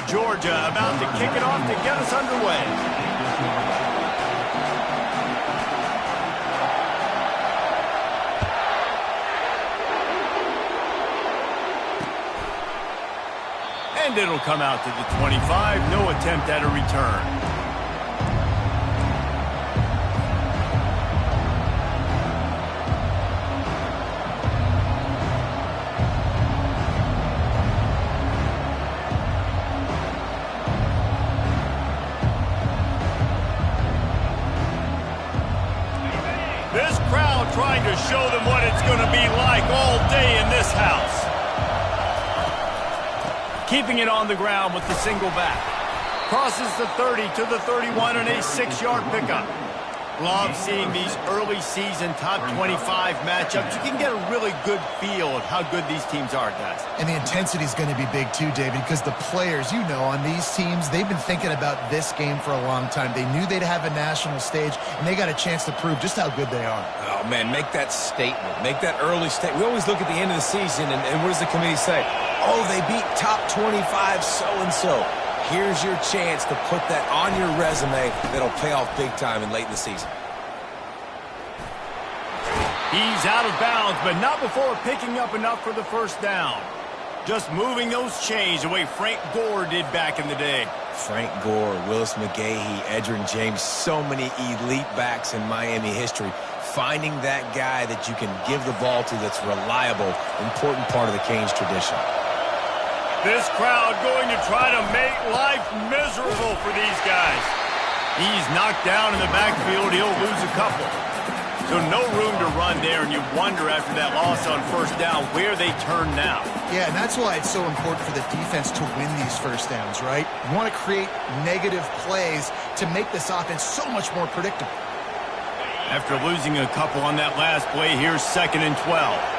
Georgia about to kick it off to get us underway. And it'll come out to the 25. No attempt at a return. This crowd trying to show them what it's going to be like all day in this house. Keeping it on the ground with the single back. Crosses the 30 to the 31 and a 6-yard pickup. Love seeing these early season top 25 matchups. You can get a really good feel of how good these teams are, guys. And the intensity is going to be big too, David, because the players, you know, on these teams, they've been thinking about this game for a long time. They knew they'd have a national stage, and they got a chance to prove just how good they are. Oh, man, make that statement. Make that early statement. We always look at the end of the season, and what does the committee say? Oh, they beat top 25 so-and-so. Here's your chance to put that on your resume that'll pay off big time and late in the season. He's out of bounds, but not before picking up enough for the first down. Just moving those chains the way Frank Gore did back in the day. Frank Gore, Willis McGahee, Edgerrin James, so many elite backs in Miami history. Finding that guy that you can give the ball to that's reliable, important part of the Canes tradition. This crowd going to try to make life miserable for these guys. He's knocked down in the backfield. He'll lose a couple. So no room to run there, and you wonder after that loss on first down where they turn now. Yeah, and that's why it's so important for the defense to win these first downs, right? You want to create negative plays to make this offense so much more predictable. After losing a couple on that last play, here's 2nd and 12.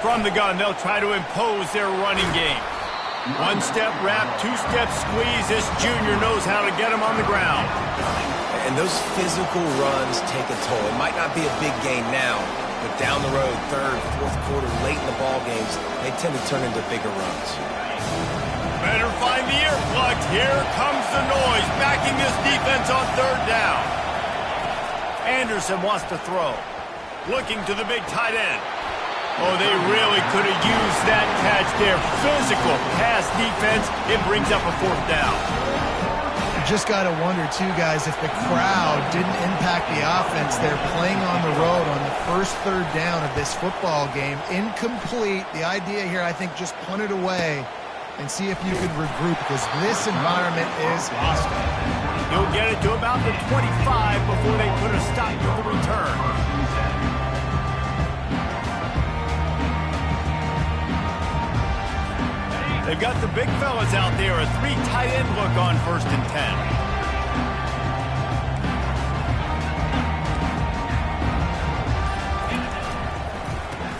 From the gun, they'll try to impose their running game. One-step wrap, two-step squeeze. This junior knows how to get him on the ground. And those physical runs take a toll. It might not be a big gain now, but down the road, third, fourth quarter, late in the ball games, they tend to turn into bigger runs. Better find the earplugs. Here comes the noise, backing this defense on third down. Anderson wants to throw. Looking to the big tight end. Oh, they really could have used that catch there. Physical pass defense. It brings up a 4th down. You just got to wonder, too, guys, if the crowd didn't impact the offense. They're playing on the road on the first 3rd down of this football game. Incomplete. The idea here, I think, just punt it away and see if you can regroup, because this environment is hostile. He'll get it to about the 25 before they put a stop to the return. They've got the big fellas out there, a 3 tight end look on 1st and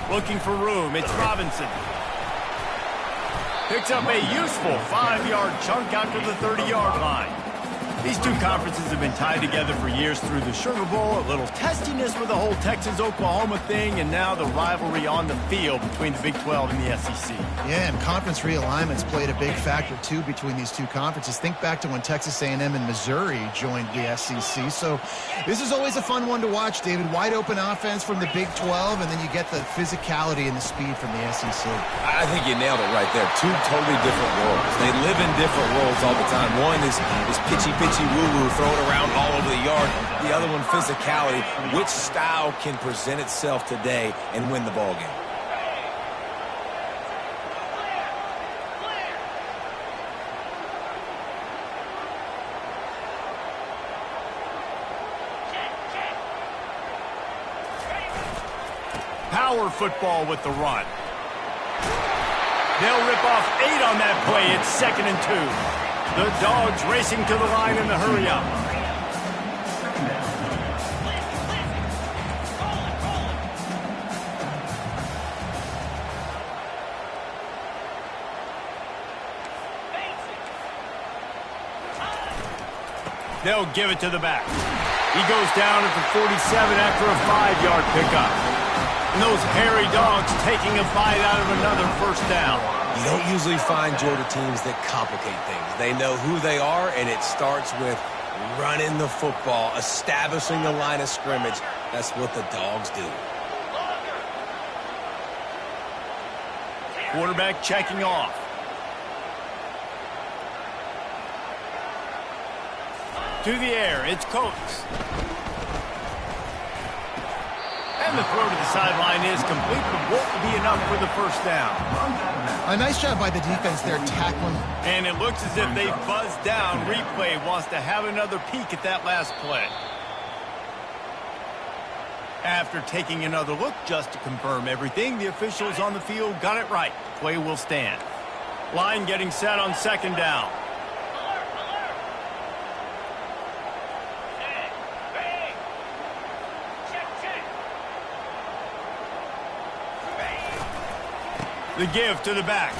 10. Looking for room, it's Robinson. Picks up a useful 5-yard chunk out to the 30-yard line. These two conferences have been tied together for years through the Sugar Bowl, a little testiness with the whole Texas-Oklahoma thing, and now the rivalry on the field between the Big 12 and the SEC. Yeah, and conference realignments played a big factor, too, between these two conferences. Think back to when Texas A&M and Missouri joined the SEC. So this is always a fun one to watch, David. Wide-open offense from the Big 12, and then you get the physicality and the speed from the SEC. I think you nailed it right there. Two totally different worlds. They live in different worlds all the time. One is pitchy woo-woo, throw it around all over the yard. The other one, physicality. Which style can present itself today and win the ball game? Power football with the run. They'll rip off 8 on that play. It's 2nd and 2. The Dogs racing to the line in the hurry-up. They'll give it to the back. He goes down at the 47 after a 5-yard pickup. And those hairy dogs taking a bite out of another first down. You don't usually find Georgia teams that complicate things. They know who they are, and it starts with running the football, establishing the line of scrimmage. That's what the Dogs do. Quarterback checking off. To the air, it's Coates. And the throw to the sideline is complete, but won't be enough for the first down. A nice job by the defense there tackling. And it looks as if they've buzzed down. Replay wants to have another peek at that last play. After taking another look just to confirm everything, the officials on the field got it right. Play will stand. Line getting set on second down. The give to the back.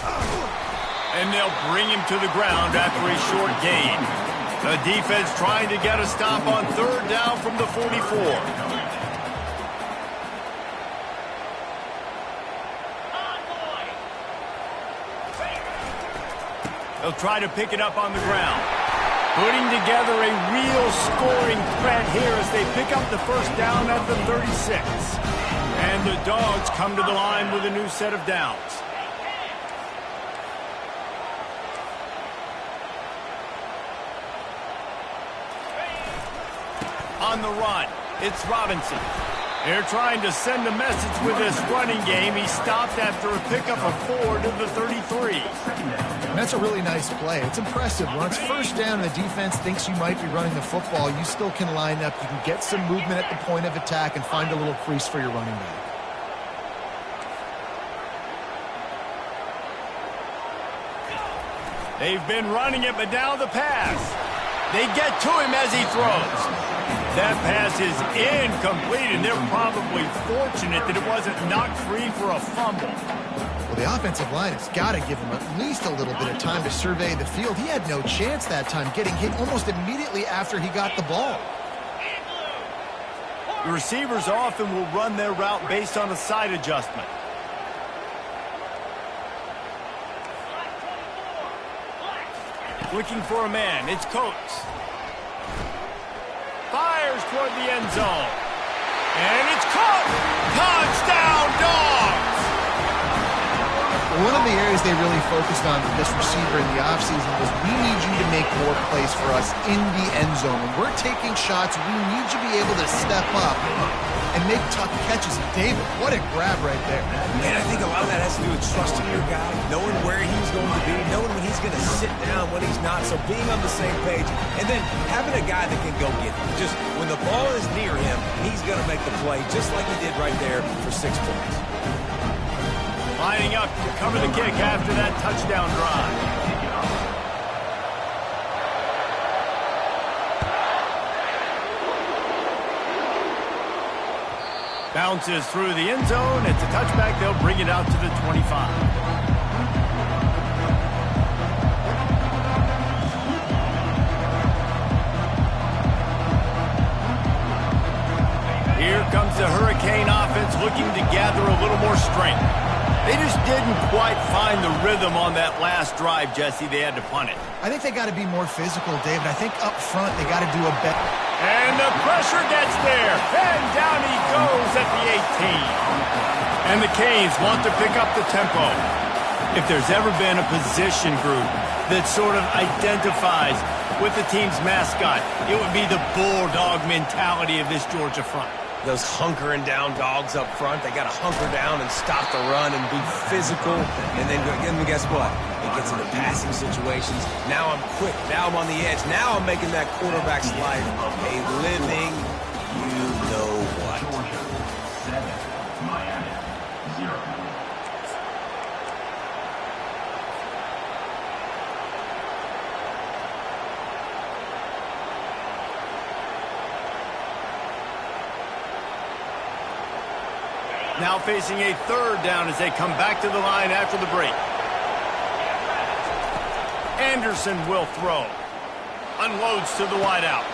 And they'll bring him to the ground after a short gain. The defense trying to get a stop on third down from the 44. They'll try to pick it up on the ground. Putting together a real scoring threat here as they pick up the first down at the 36. And the Dogs come to the line with a new set of downs. On the run, it's Robinson. They're trying to send a message with this running game. He stopped after a pickup of 4 to the 33. And that's a really nice play. It's impressive. When it's first down and the defense thinks you might be running the football, you still can line up. You can get some movement at the point of attack and find a little crease for your running back. They've been running it, but now the pass. They get to him as he throws. That pass is incomplete, and they're probably fortunate that it wasn't knocked free for a fumble. Well, the offensive line has got to give him at least a little bit of time to survey the field. He had no chance that time, getting hit almost immediately after he got the ball. The receivers often will run their route based on a side adjustment. Looking for a man, it's Coates. Fires toward the end zone. And it's caught! Touchdown, Dogs! One of the areas they really focused on with this receiver in the offseason was we need you to make more plays for us in the end zone. When we're taking shots, we need you to be able to step up and make tough catches. David, what a grab right there. Man, I think a lot of that has to do with trusting your guy, knowing where he's going to be, knowing when he's going to sit down, when he's not. So being on the same page, and then having a guy that can go get it. Just when the ball is near him, he's going to make the play just like he did right there for 6 points. Lining up to cover the kick after that touchdown drive. Bounces through the end zone. It's a touchback. They'll bring it out to the 25. Here comes the Hurricane offense looking to gather a little more strength. They just didn't quite find the rhythm on that last drive, Jesse. They had to punt it. I think they got to be more physical, David. I think up front they got to do a better. And the pressure gets there. And down he goes at the 18. And the Canes want to pick up the tempo. If there's ever been a position group that sort of identifies with the team's mascot, it would be the Bulldog mentality of this Georgia front. Those hunkering down dogs up front, they got to hunker down and stop the run and be physical. And then guess what? It gets into passing situations. Now I'm quick. Now I'm on the edge. Now I'm making that quarterback's life a living you-know-what. Georgia 7, Miami 0. Now facing a third down as they come back to the line after the break. Anderson will throw. Unloads to the wideout.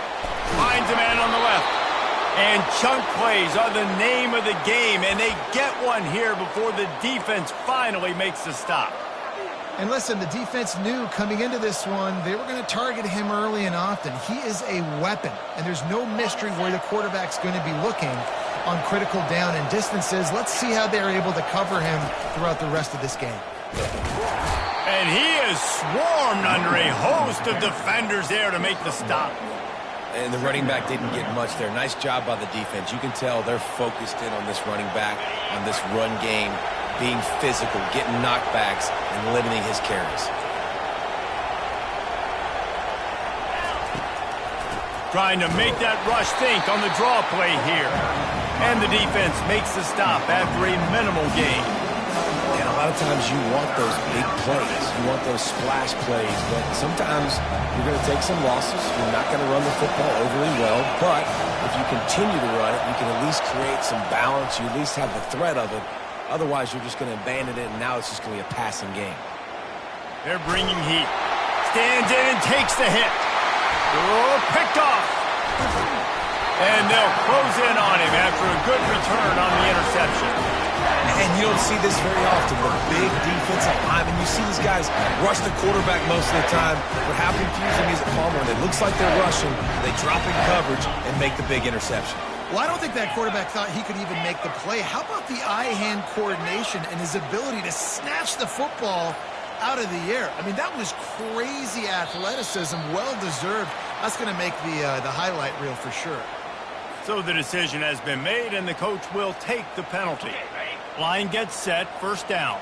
Finds a man on the left. And chunk plays are the name of the game, and they get one here before the defense finally makes the stop. And listen, the defense knew coming into this one, they were going to target him early and often. He is a weapon, and there's no mystery where the quarterback's going to be looking on critical down and distances. Let's see how they're able to cover him throughout the rest of this game. And he is swarmed under a host of defenders there to make the stop. And the running back didn't get much there. Nice job by the defense. You can tell they're focused in on this running back, on this run game, being physical, getting knockbacks, and limiting his carries. Trying to make that rush think on the draw play here. And the defense makes the stop after a minimal gain. And a lot of times you want those big plays. You want those splash plays. But sometimes you're going to take some losses. You're not going to run the football overly well. But if you continue to run it, you can at least create some balance. You at least have the threat of it. Otherwise, you're just going to abandon it, and now it's just going to be a passing game. They're bringing heat. Stands in and takes the hit. Oh, picked off. And they'll close in on him after a good return on the interception. And you don't see this very often, the big defensive linemen. You see these guys rush the quarterback most of the time, but how confusing is it, Palmer? When it looks like they're rushing, they drop in coverage and make the big interception. Well, I don't think that quarterback thought he could even make the play. How about the eye-hand coordination and his ability to snatch the football out of the air? I mean, that was crazy athleticism, well-deserved. That's going to make the highlight reel for sure. So the decision has been made, and the coach will take the penalty. Line gets set, first down.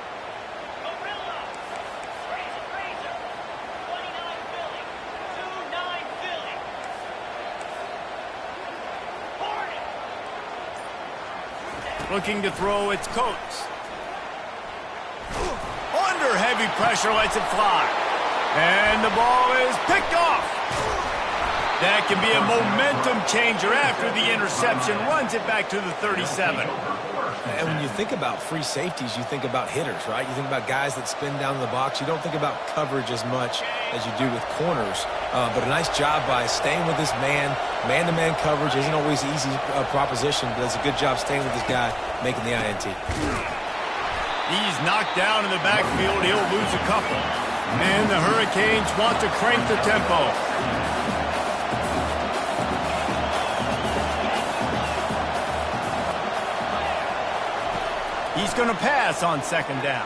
Looking to throw, it's Coates. Under heavy pressure, lets it fly. And the ball is picked off. That can be a momentum changer after the interception. Runs it back to the 37. And when you think about free safeties, you think about hitters, right? You think about guys that spin down in the box. You don't think about coverage as much as you do with corners. But a nice job by staying with this man. Man-to-man coverage isn't always an easy proposition, but does a good job staying with this guy, making the INT. He's knocked down in the backfield. He'll lose a couple. And the Hurricanes want to crank the tempo. He's going to pass on second down.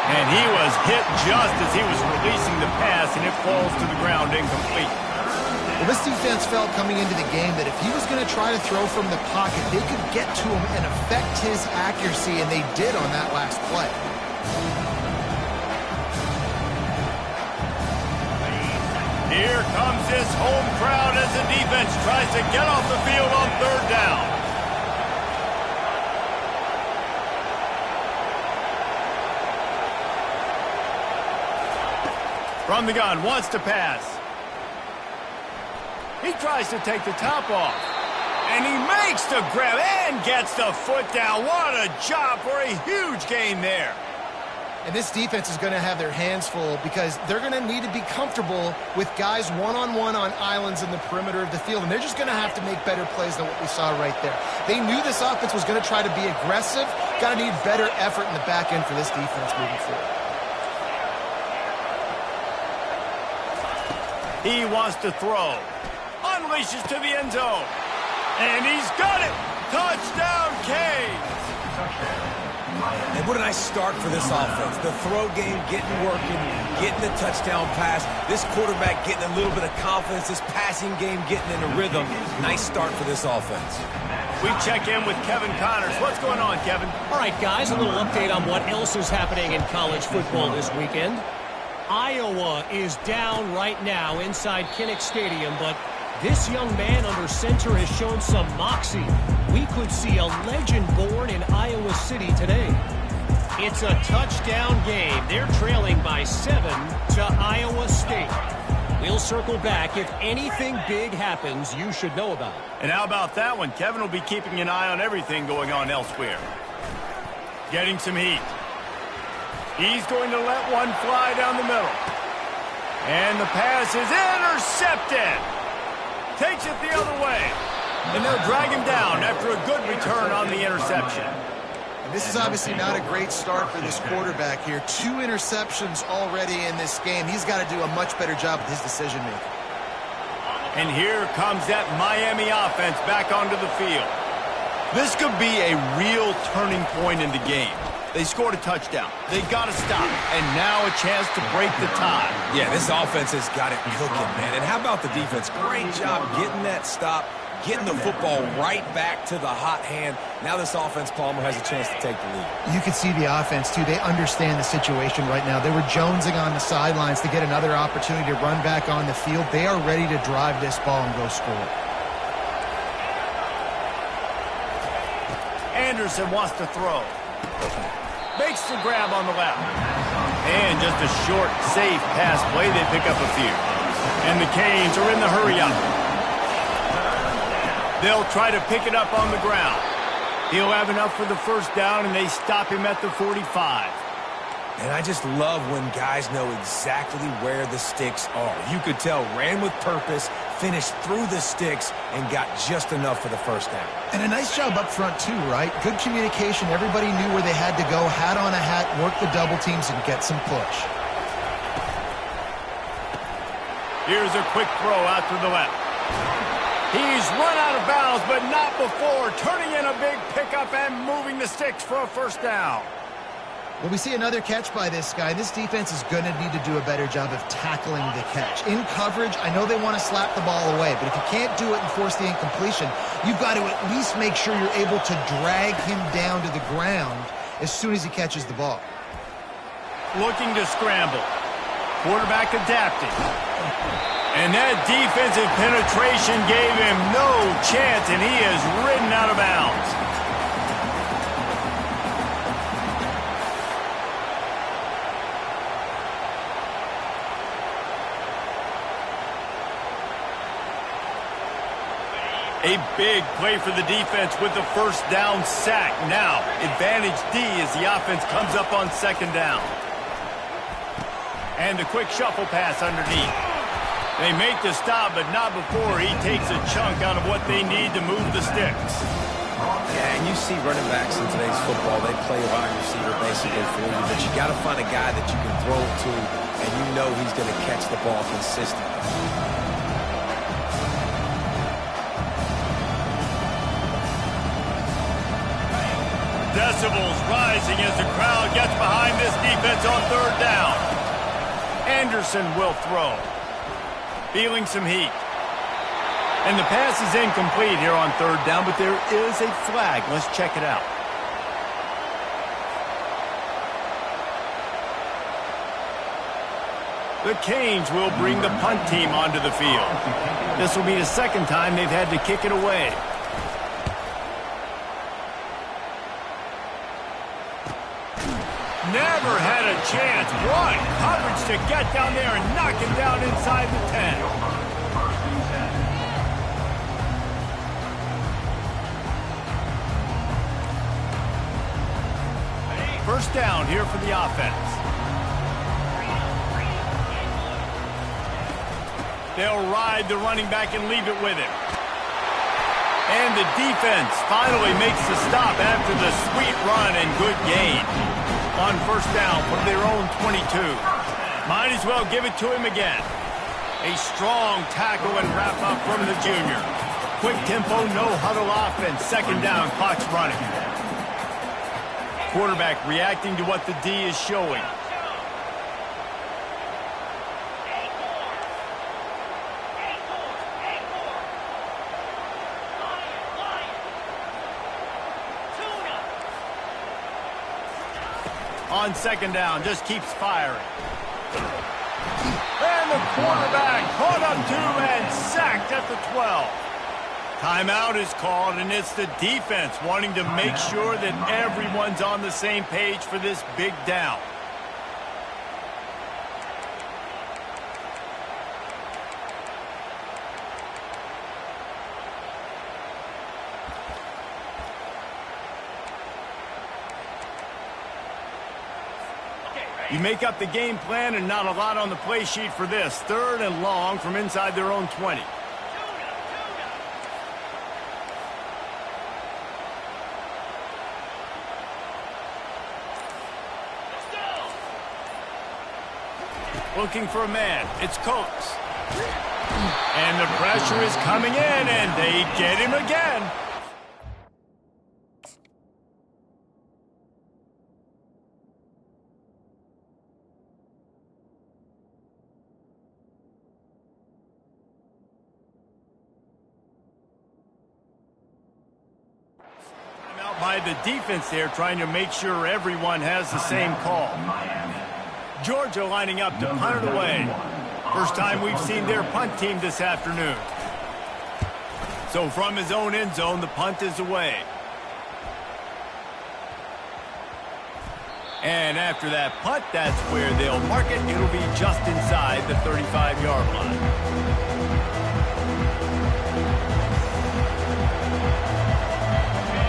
And he was hit just as he was releasing the pass, and it falls to the ground incomplete. Well, this defense felt coming into the game that if he was going to try to throw from the pocket, they could get to him and affect his accuracy, and they did on that last play. Here comes this home crowd as the defense tries to get off the field on third down. From the gun, wants to pass. He tries to take the top off. And he makes the grab and gets the foot down. What a job for a huge gain there. And this defense is going to have their hands full because they're going to need to be comfortable with guys one-on-one on islands in the perimeter of the field. And they're just going to have to make better plays than what we saw right there. They knew this offense was going to try to be aggressive. Got to need better effort in the back end for this defense moving forward. He wants to throw. Unleashes to the end zone. And he's got it. Touchdown, Canes. And what a nice start for this offense. The throw game getting working, getting the touchdown pass. This quarterback getting a little bit of confidence. This passing game getting in a rhythm. Nice start for this offense. We check in with Kevin Connors. What's going on, Kevin? All right, guys, a little update on what else is happening in college football this weekend. Iowa is down right now inside Kinnick Stadium, but this young man under center has shown some moxie. We could see a legend born in Iowa City today. It's a touchdown game. They're trailing by 7 to Iowa State. We'll circle back. If anything big happens, you should know about it. And how about that one? Kevin will be keeping an eye on everything going on elsewhere. Getting some heat. He's going to let one fly down the middle. And the pass is intercepted. Takes it the other way. And they'll drag him down after a good return on the interception. And this is obviously not a great start for this quarterback here. 2 interceptions already in this game. He's got to do a much better job with his decision-making. And here comes that Miami offense back onto the field. This could be a real turning point in the game. They scored a touchdown. They got to stop. And now a chance to break the tie. Yeah, this offense has got it cooking, man. And how about the defense? Great job getting that stop, getting the football right back to the hot hand. Now this offense, Palmer, has a chance to take the lead. You can see the offense, too. They understand the situation right now. They were jonesing on the sidelines to get another opportunity to run back on the field. They are ready to drive this ball and go score. Anderson wants to throw. Makes the grab on the left. And just a short, safe pass play. They pick up a few. And the Canes are in the hurry-up. They'll try to pick it up on the ground. He'll have enough for the first down, and they stop him at the 45. And I just love when guys know exactly where the sticks are. You could tell, ran with purpose, finished through the sticks, and got just enough for the first down. And a nice job up front, too, right? Good communication. Everybody knew where they had to go, hat on a hat, work the double teams, and get some push. Here's a quick throw out to the left. He's run out of bounds, but not before turning in a big pickup and moving the sticks for a first down. Well, we see another catch by this guy. This defense is going to need to do a better job of tackling the catch. In coverage, I know they want to slap the ball away, but if you can't do it and force the incompletion, you've got to at least make sure you're able to drag him down to the ground as soon as he catches the ball. Looking to scramble. Quarterback adapting. And that defensive penetration gave him no chance, and he is ridden out of bounds. A big play for the defense with the first down sack. Now, advantage D as the offense comes up on second down. And the quick shuffle pass underneath. They make the stop, but not before he takes a chunk out of what they need to move the sticks. Yeah, and you see running backs in today's football, they play wide receiver basically for you, but you got to find a guy that you can throw it to, and you know he's going to catch the ball consistently. Decibels rising as the crowd gets behind this defense on third down. Anderson will throw. Feeling some heat. And the pass is incomplete here on third down, but there is a flag. Let's check it out. The Canes will bring the punt team onto the field. This will be the second time they've had to kick it away. Never had a chance. What coverage to get down there and knock him down inside the 10. First down here for the offense. They'll ride the running back and leave it with him. And the defense finally makes the stop after the sweet run and good gain. On first down from their own 22. Might as well give it to him again. A strong tackle and wrap up from the junior. Quick tempo, no huddle offense. Second down, clock's running. Quarterback reacting to what the D is showing. On second down, just keeps firing. And the quarterback caught up to and sacked at the 12. Timeout is called, and it's the defense wanting to make sure that everyone's on the same page for this big down. You make up the game plan and not a lot on the play sheet for this. 3rd and long from inside their own 20. Looking for a man. It's Coates. And the pressure is coming in, and they get him again. Out by the defense there, trying to make sure everyone has the same call. Georgia lining up to punt it away. First time we've seen their punt team this afternoon. So from his own end zone, the punt is away. And after that punt, that's where they'll mark it. It'll be just inside the 35-yard line.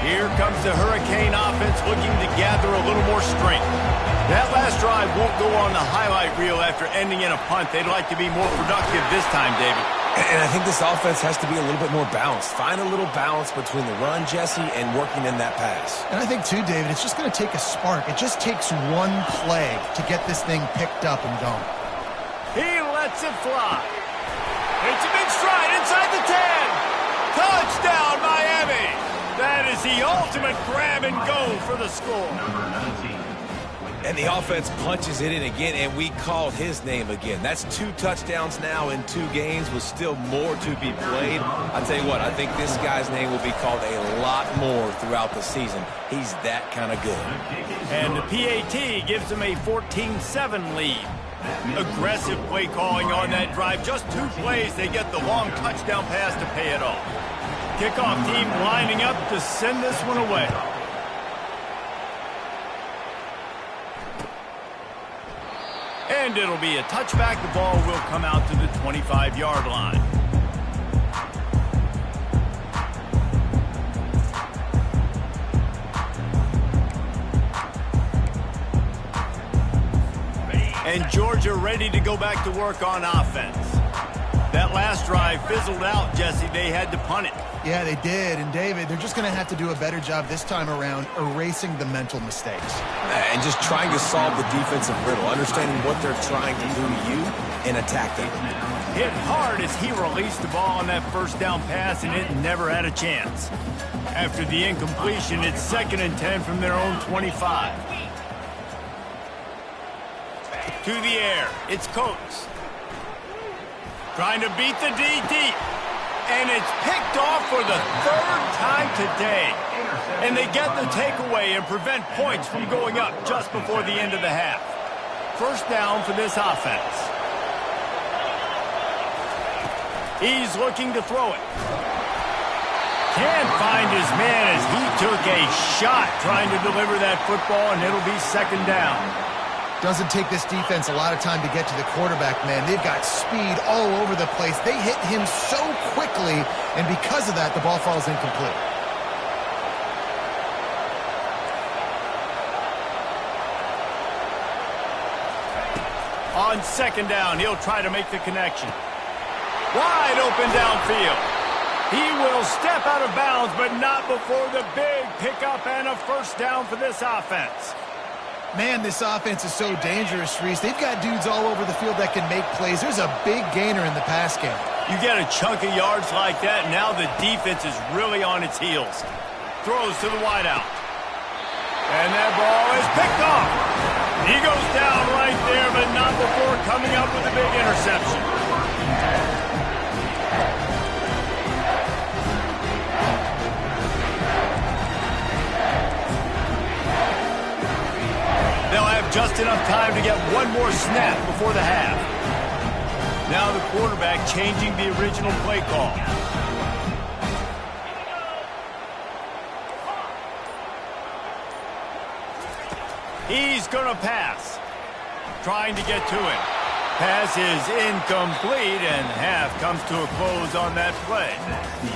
Here comes the Hurricane offense looking to gather a little more strength. That last drive won't go on the highlight reel after ending in a punt. They'd like to be more productive this time, David. And I think this offense has to be a little bit more balanced. Find a little balance between the run, Jesse, and working in that pass. And I think, too, David, it's just going to take a spark. It just takes one play to get this thing picked up and going. He lets it fly. It's a big stride inside the 10. Touchdown, Miami. That is the ultimate grab and go for the score. And the offense punches it in again, and we called his name again. That's 2 touchdowns now in 2 games with still more to be played. I'll tell you what, I think this guy's name will be called a lot more throughout the season. He's that kind of good. And the PAT gives them a 14-7 lead. Aggressive play calling on that drive. Just 2 plays, they get the long touchdown pass to pay it off. Kickoff team lining up to send this one away. And it'll be a touchback. The ball will come out to the 25-yard line. And Georgia ready to go back to work on offense. That last drive fizzled out, Jesse. They had to punt it. Yeah, they did. And, David, they're just going to have to do a better job this time around erasing the mental mistakes. And just trying to solve the defensive riddle, understanding what they're trying to do to you and attack them. Hit hard as he released the ball on that first down pass, and it never had a chance. After the incompletion, it's 2nd and 10 from their own 25. To the air, it's Coates. Trying to beat the DT. And it's picked off for the 3rd time today. And they get the takeaway and prevent points from going up just before the end of the half. First down for this offense. He's looking to throw it. Can't find his man as he took a shot trying to deliver that football, and it'll be 2nd down. Doesn't take this defense a lot of time to get to the quarterback, man. They've got speed all over the place. They hit him so quickly, and because of that, the ball falls incomplete. On 2nd down, he'll try to make the connection. Wide open downfield. He will step out of bounds, but not before the big pickup and a first down for this offense. Man, this offense is so dangerous, Reese. They've got dudes all over the field that can make plays. There's a big gainer in the pass game. You get a chunk of yards like that, now the defense is really on its heels. Throws to the wideout. And that ball is picked off. He goes down right there, but not before coming up with a big interception. They'll have just enough time to get one more snap before the half. Now the quarterback changing the original play call. He's going to pass. Trying to get to it. Pass is incomplete, and half comes to a close on that play.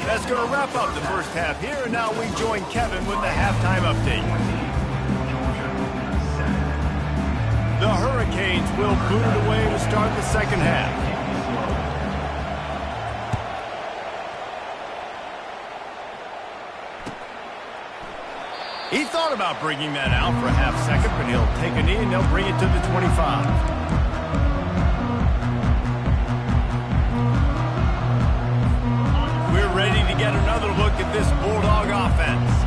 That's going to wrap up the first half here, and now we join Kevin with the halftime update. The Hurricanes will boot it away to start the second half. He thought about bringing that out for a half second, but he'll take a knee and they'll bring it to the 25. We're ready to get another look at this Bulldog offense.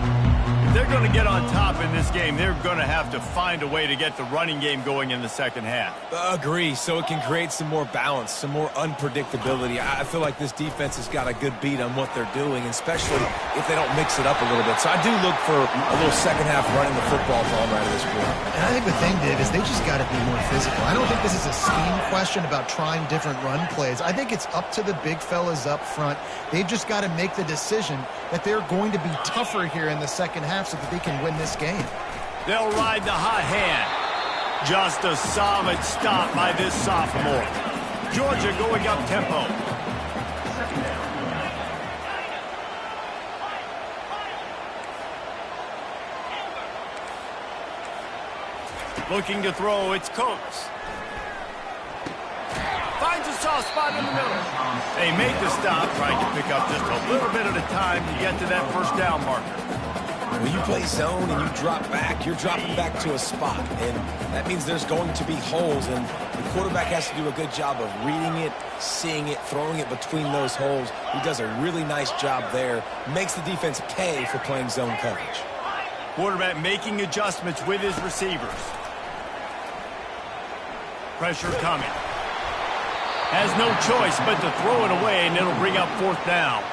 If they're going to get on top in this game, they're going to have to find a way to get the running game going in the second half. Agree, so it can create some more balance, some more unpredictability. I feel like this defense has got a good beat on what they're doing, especially if they don't mix it up a little bit. So I do look for a little second half running the football ball right at this point. And I think the thing, Dave, is they just got to be more physical. I don't think this is a scheme question about trying different run plays. I think it's up to the big fellas up front. They've just got to make the decision that they're going to be tougher here in the second half so that they can win this game. They'll ride the hot hand. Just a solid stop by this sophomore. Georgia going up tempo. Looking to throw, it's Coates. Finds a soft spot in the middle. They make the stop, trying to pick up just a little bit at a time to get to that first down marker. When you play zone and you drop back, you're dropping back to a spot. And that means there's going to be holes. And the quarterback has to do a good job of reading it, seeing it, throwing it between those holes. He does a really nice job there. Makes the defense pay for playing zone coverage. Quarterback making adjustments with his receivers. Pressure coming. Has no choice but to throw it away, and it'll bring up fourth down.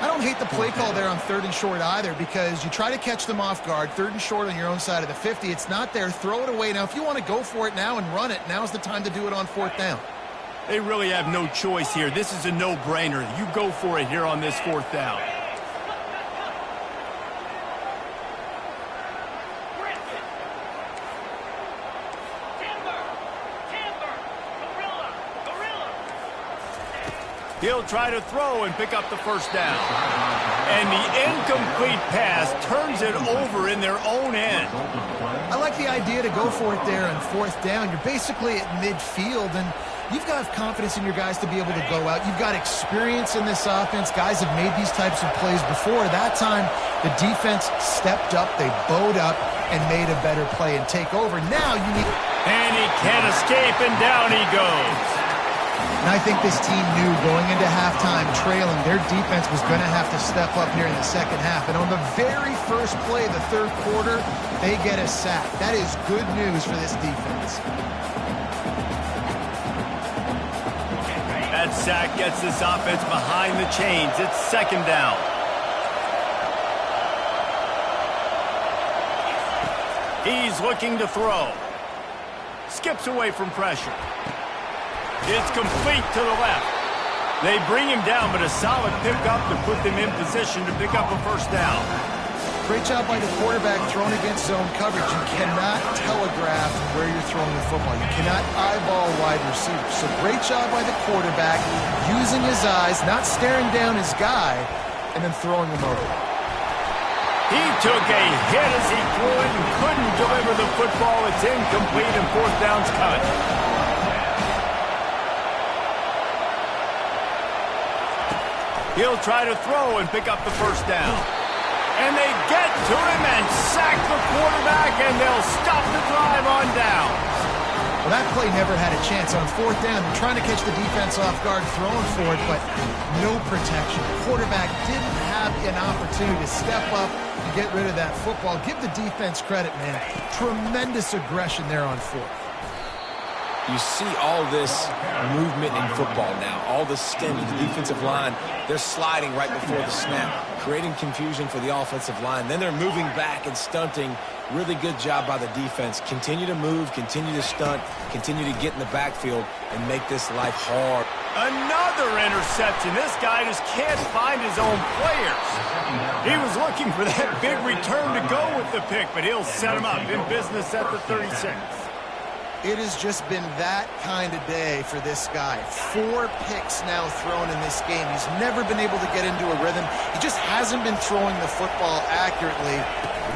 I don't hate the play call there on 3rd and short either, because you try to catch them off guard. 3rd and short on your own side of the 50. It's not there. Throw it away. Now, if you want to go for it now and run it, now's the time to do it on 4th down. They really have no choice here. This is a no-brainer. You go for it here on this 4th down. He'll try to throw and pick up the first down. And the incomplete pass turns it over in their own end. I like the idea to go for it there on 4th down. You're basically at midfield, and you've got confidence in your guys to be able to go out. You've got experience in this offense. Guys have made these types of plays before. That time, the defense stepped up, they bowed up, and made a better play and take over. Now you need... And he can't escape, and down he goes. And I think this team knew going into halftime trailing, their defense was going to have to step up here in the second half. And on the very first play of the 3rd quarter, they get a sack. That is good news for this defense. That sack gets this offense behind the chains. It's 2nd down. He's looking to throw. Skips away from pressure. It's complete to the left. They bring him down, but a solid pickup to put them in position to pick up a first down. Great job by the quarterback throwing against zone coverage. You cannot telegraph where you're throwing the football. You cannot eyeball wide receivers. So great job by the quarterback using his eyes, not staring down his guy, and then throwing him over. He took a hit as he threw it and couldn't deliver the football. It's incomplete and 4th down's cut. He'll try to throw and pick up the first down. And they get to him and sack the quarterback, and they'll stop the drive on down. Well, that play never had a chance. On 4th down, they're trying to catch the defense off guard, throwing for it, but no protection. The quarterback didn't have an opportunity to step up and get rid of that football. Give the defense credit, man. Tremendous aggression there on 4th. You see all this movement in football now, all the stemming, the defensive line, they're sliding right before the snap, creating confusion for the offensive line. Then they're moving back and stunting. Really good job by the defense. Continue to move, continue to stunt, continue to get in the backfield and make this life hard. Another interception. This guy just can't find his own players. He was looking for that big return to go with the pick, but he'll set him up in business at the 36. It has just been that kind of day for this guy. 4 picks now thrown in this game. He's never been able to get into a rhythm. He just hasn't been throwing the football accurately.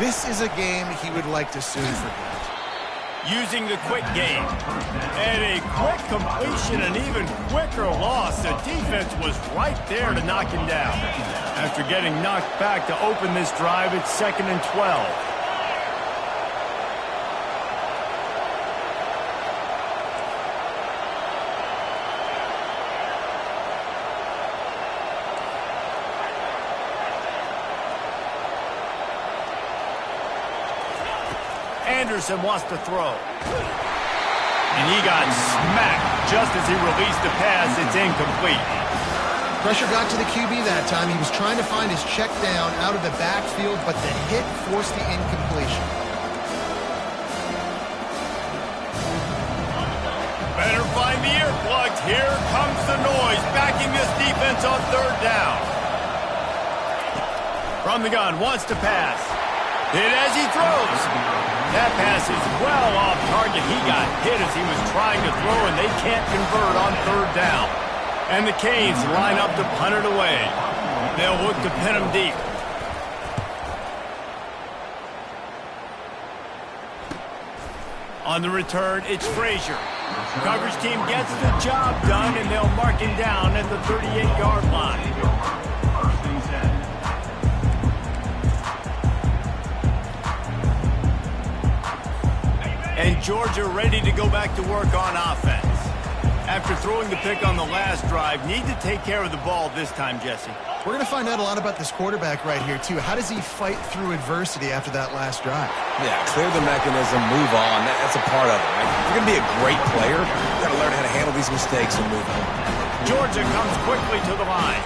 This is a game he would like to soon forget. using the quick game. And a quick completion, an even quicker loss. The defense was right there to knock him down. After getting knocked back to open this drive, it's 2nd and 12. Anderson wants to throw. And he got smacked just as he released the pass. It's incomplete. Pressure got to the QB that time. He was trying to find his check down out of the backfield, but the hit forced the incompletion. Better find the earplugs. Here comes the noise, backing this defense on 3rd down. From the gun, wants to pass. Hit as he throws. That pass is well off target. He got hit as he was trying to throw, and they can't convert on 3rd down. And the Canes line up to punt it away. They'll look to pin him deep. On the return, it's Frazier. Coverage team gets the job done, and they'll mark him down at the 38-yard line. And Georgia ready to go back to work on offense. After throwing the pick on the last drive, need to take care of the ball this time, Jesse. We're going to find out a lot about this quarterback right here, too. How does he fight through adversity after that last drive? Yeah, clear the mechanism, move on. That's a part of it, right? If you're going to be a great player, you've got to learn how to handle these mistakes and move on. Georgia comes quickly to the line.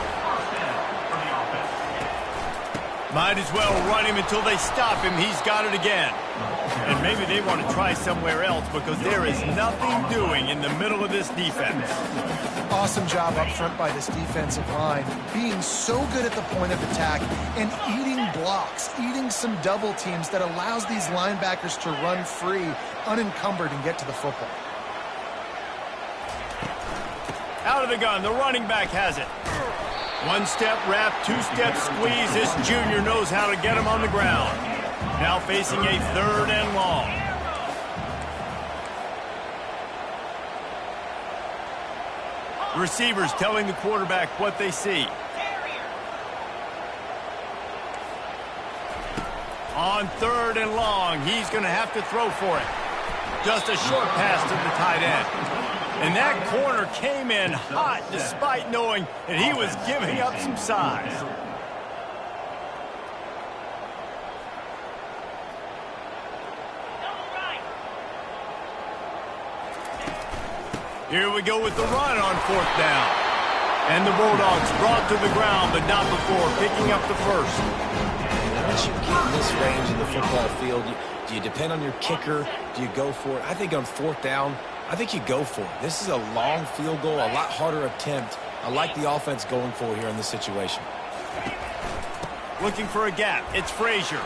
Might as well run him until they stop him. He's got it again. And maybe they want to try somewhere else because there is nothing doing in the middle of this defense. Awesome job up front by this defensive line, being so good at the point of attack and eating blocks, eating some double teams that allows these linebackers to run free, unencumbered, and get to the football. Out of the gun, the running back has it. One-step wrap, two-step squeeze. This junior knows how to get him on the ground. Now facing a 3rd and long. Receivers telling the quarterback what they see. On 3rd and long, he's going to have to throw for it. Just a short pass to the tight end. And that corner came in hot despite knowing that he was giving up some size. Here we go with the run on 4th down. And the Bulldogs brought to the ground, but not before picking up the first. Once you get in this range in the football field, do you depend on your kicker? Do you go for it? I think on 4th down, I think you go for it. This is a long field goal, a lot harder attempt. I like the offense going for it here in this situation. Looking for a gap. It's Frazier.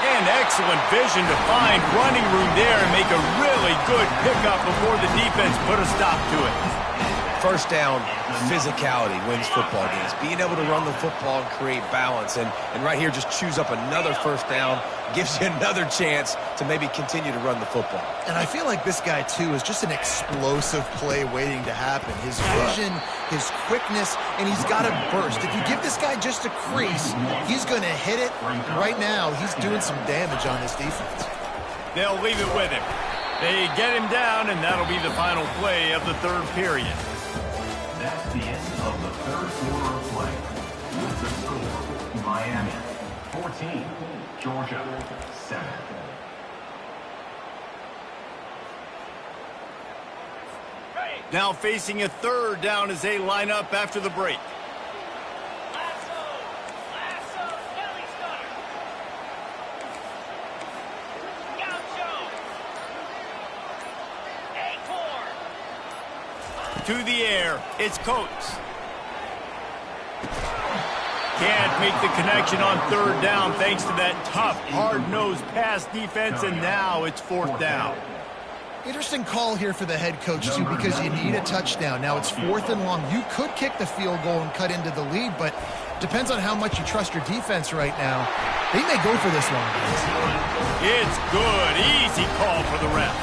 And excellent vision to find running room there and make a really good pickup before the defense put a stop to it. 1st down, physicality wins football games. Being able to run the football and create balance. And right here, just choose up another 1st down. Gives you another chance to maybe continue to run the football. And I feel like this guy, too, is just an explosive play waiting to happen. His vision, his quickness, and he's got a burst. If you give this guy just a crease, he's going to hit it. Right now, he's doing some damage on this defense. They'll leave it with him. They get him down, and that'll be the final play of the 3rd period. That's the end of the 3rd quarter of play. With the score, Miami 14, Georgia 7. Now facing a 3rd down as they line up after the break. To the air, it's Coates. Can't make the connection on 3rd down thanks to that tough, hard-nosed pass defense, and now it's 4th down. Interesting call here for the head coach, too, because you need a touchdown. Now, it's 4th and long. You could kick the field goal and cut into the lead, but depends on how much you trust your defense right now. They may go for this one. It's good. Easy call for the ref.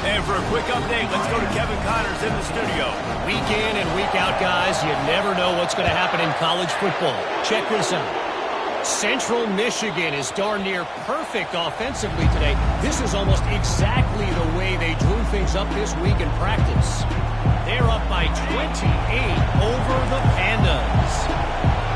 And for a quick update, let's go to Kevin Connors in the studio. Week in and week out, guys, you never know what's going to happen in college football. Check this out. Central Michigan is darn near perfect offensively today. This is almost exactly the way they drew things up this week in practice. They're up by 28 over the Pandas.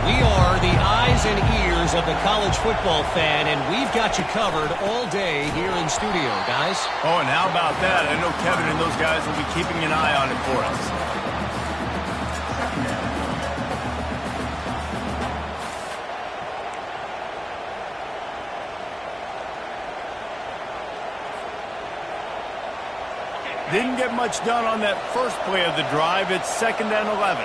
We are the eyes and ears of the college football fan, and we've got you covered all day here in studio, guys. Oh, and how about that? I know Kevin and those guys will be keeping an eye on it for us. Didn't get much done on that first play of the drive. It's 2nd and 11.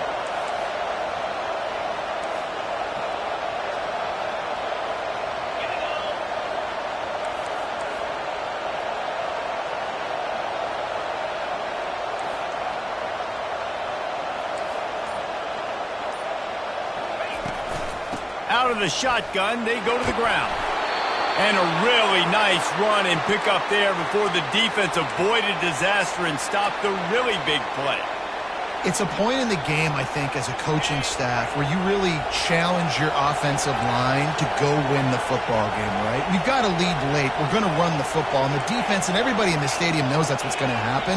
Out of the shotgun, they go to the ground. And a really nice run and pick up there before the defense avoided disaster and stopped the really big play. It's a point in the game, I think, as a coaching staff where you really challenge your offensive line to go win the football game, right? We've got to lead late. We're going to run the football. And the defense and everybody in the stadium knows that's what's going to happen.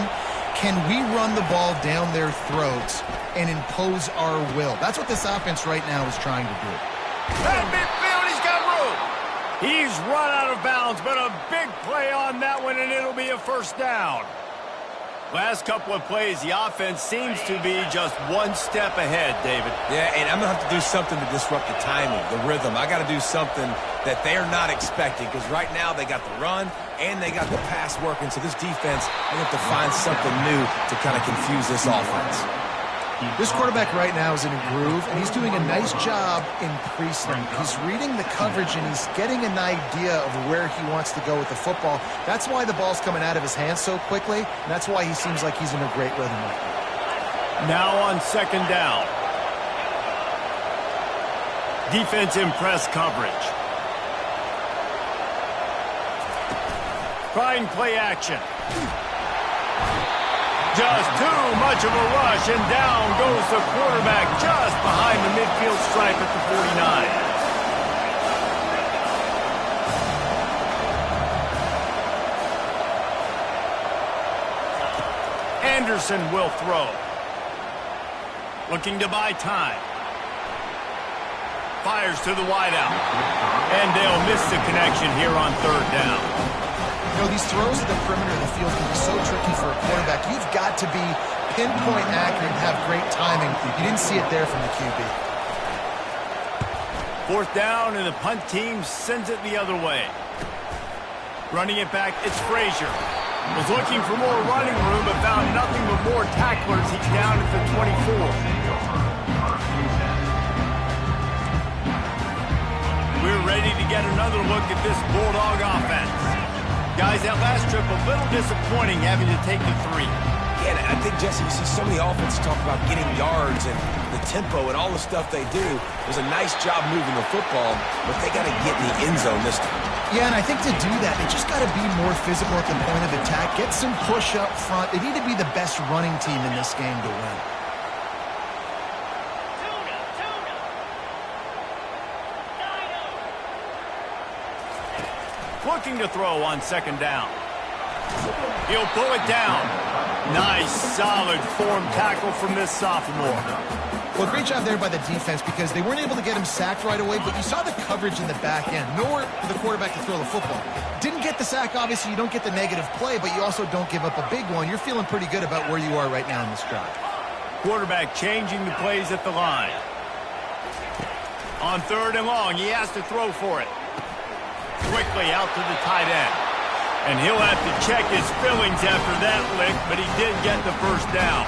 Can we run the ball down their throats and impose our will? That's what this offense right now is trying to do. That midfield, he's got room. He's run out of bounds, but a big play on that one, and it'll be a first down. Last couple of plays, the offense seems to be just one step ahead, David. Yeah, and I'm going to have to do something to disrupt the timing, the rhythm. I got to do something that they're not expecting, because right now they got the run and they got the pass working. So this defense, they have to find something new to kind of confuse this offense. This quarterback right now is in a groove, and he's doing a nice job in pre-snap. He's reading the coverage, and he's getting an idea of where he wants to go with the football. That's why the ball's coming out of his hands so quickly, and that's why he seems like he's in a great rhythm right now. Now on 2nd down. Defense in press coverage. Trying play action. Just too much of a rush, and down goes the quarterback just behind the midfield stripe at the 49. Anderson will throw. Looking to buy time. Fires to the wideout. And they'll miss the connection here on 3rd down. You know, these throws at the perimeter of the field can be so tricky for a quarterback. You've got to be pinpoint accurate and have great timing. You didn't see it there from the QB. 4th down, and the punt team sends it the other way. Running it back, it's Frazier. Was looking for more running room, but found nothing but more tacklers. He's down at the 24. We're ready to get another look at this Bulldog offense. Guys, that last trip, a little disappointing having to take the 3. Yeah, I think, Jesse, you see so many offenses talk about getting yards and the tempo and all the stuff they do. It was a nice job moving the football, but they got to get in the end zone this time. Yeah, and I think to do that, they just got to be more physical at the point of attack, get some push up front. They need to be the best running team in this game to win. Looking to throw on 2nd down. He'll pull it down. Nice, solid form tackle from this sophomore. Well, great job there by the defense because they weren't able to get him sacked right away, but you saw the coverage in the back end. Nowhere for the quarterback to throw the football. Didn't get the sack, obviously. You don't get the negative play, but you also don't give up a big one. You're feeling pretty good about where you are right now in this drive. Quarterback changing the plays at the line. On 3rd and long, he has to throw for it. Quickly out to the tight end. And he'll have to check his feelings after that lick, but he did get the first down.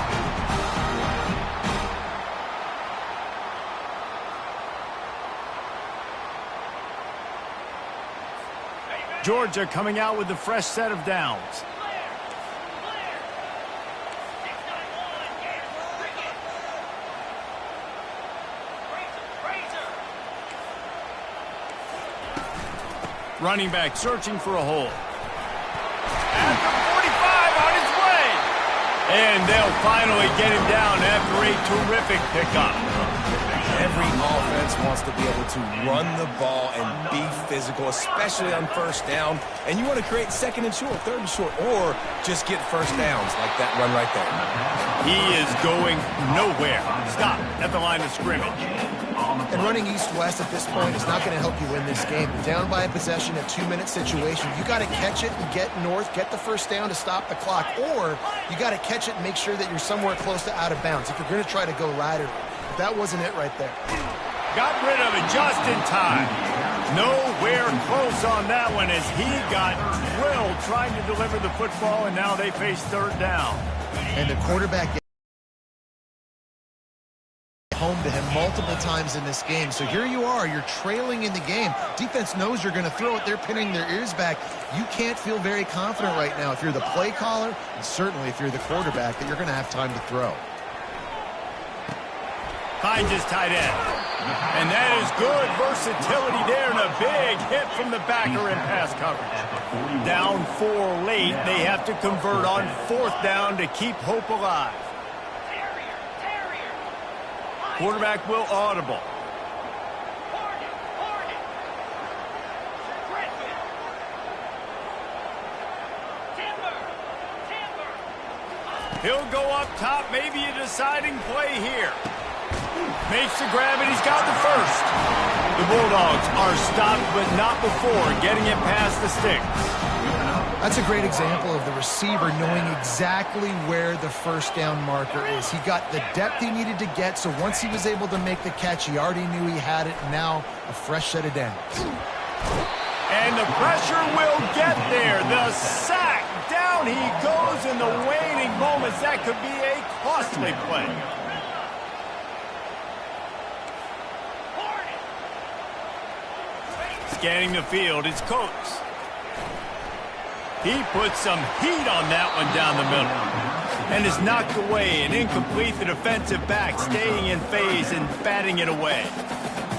Georgia coming out with a fresh set of downs. Running back searching for a hole. At the 45 on his way. And they'll finally get him down after a terrific pickup. Every offense wants to be able to run the ball and be physical, especially on first down. And you want to create second and short, third and short, or just get first downs like that run right there. He is going nowhere. Stop at the line of scrimmage. And running east-west at this point is not going to help you win this game. Down by a possession, a 2-minute situation. You got to catch it and get north, get the first down to stop the clock, or you got to catch it and make sure that you're somewhere close to out of bounds if you're going to try to go laterally. That wasn't it right there. Got rid of it just in time. Nowhere close on that one as he got drilled trying to deliver the football, and now they face third down. And the quarterback home to him multiple times in this game. So here you are, you're trailing in the game. Defense knows you're going to throw it. They're pinning their ears back. You can't feel very confident right now if you're the play caller, and certainly if you're the quarterback, that you're going to have time to throw. Finds his tight end. And that is good versatility there and a big hit from the backer in pass coverage. Down 4 late. They have to convert on fourth down to keep hope alive. Quarterback will audible. He'll go up top, maybe a deciding play here. Makes the grab, and he's got the first. The Bulldogs are stopped, but not before getting it past the sticks. That's a great example of the receiver knowing exactly where the first down marker is. He got the depth he needed to get, so once he was able to make the catch, he already knew he had it, and now a fresh set of downs. And the pressure will get there. The sack. Down he goes in the waning moments. That could be a costly play. Scanning the field, it's Coates. He puts some heat on that one down the middle. And is knocked away and incomplete. The defensive back staying in phase and batting it away.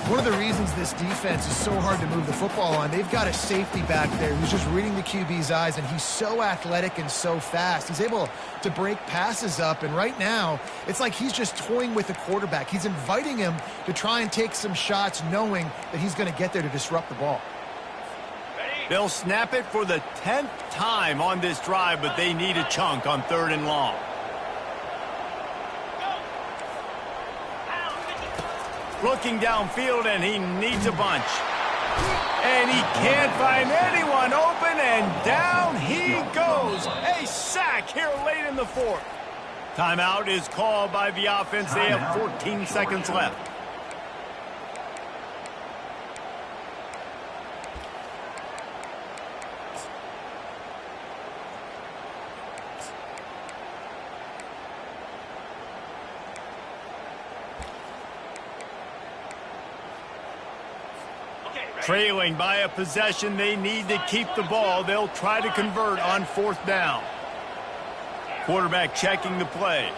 One of the reasons this defense is so hard to move the football on, they've got a safety back there who's just reading the QB's eyes, and he's so athletic and so fast. He's able to break passes up, and right now, it's like he's just toying with the quarterback. He's inviting him to try and take some shots, knowing that he's going to get there to disrupt the ball. They'll snap it for the 10th time on this drive, but they need a chunk on 3rd and long. Looking downfield, and he needs a bunch. And he can't find anyone open, and down he goes. A sack here late in the 4th. Timeout is called by the offense. They have 14 seconds left. Trailing by a possession, they need to keep the ball. They'll try to convert on 4th down. Quarterback checking the play.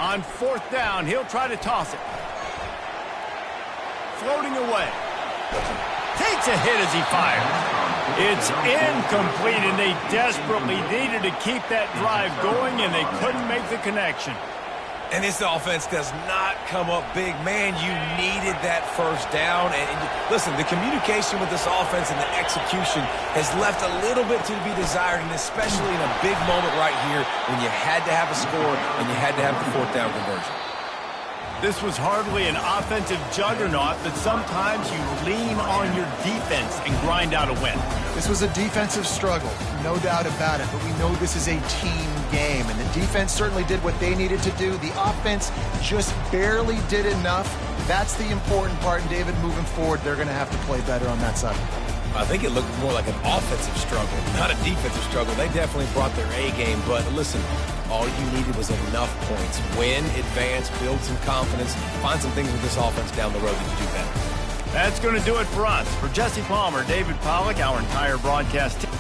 On 4th down, he'll try to toss it. Floating away. Takes a hit as he fires. It's incomplete, and they desperately needed to keep that drive going, and they couldn't make the connection. And this offense does not come up big. Man, you needed that first down. And listen, the communication with this offense and the execution has left a little bit to be desired, and especially in a big moment right here when you had to have a score and you had to have the 4th down conversion. This was hardly an offensive juggernaut, but sometimes you lean on your defense and grind out a win. This was a defensive struggle, no doubt about it, but we know this is a team game, and the defense certainly did what they needed to do. The offense just barely did enough. That's the important part, and David, moving forward, they're going to have to play better on that side. I think it looked more like an offensive struggle, not a defensive struggle. They definitely brought their A game, but listen, all you needed was enough points. Win, advance, build some confidence, find some things with this offense down the road that you do better. That's going to do it for us. For Jesse Palmer, David Pollack, our entire broadcast team.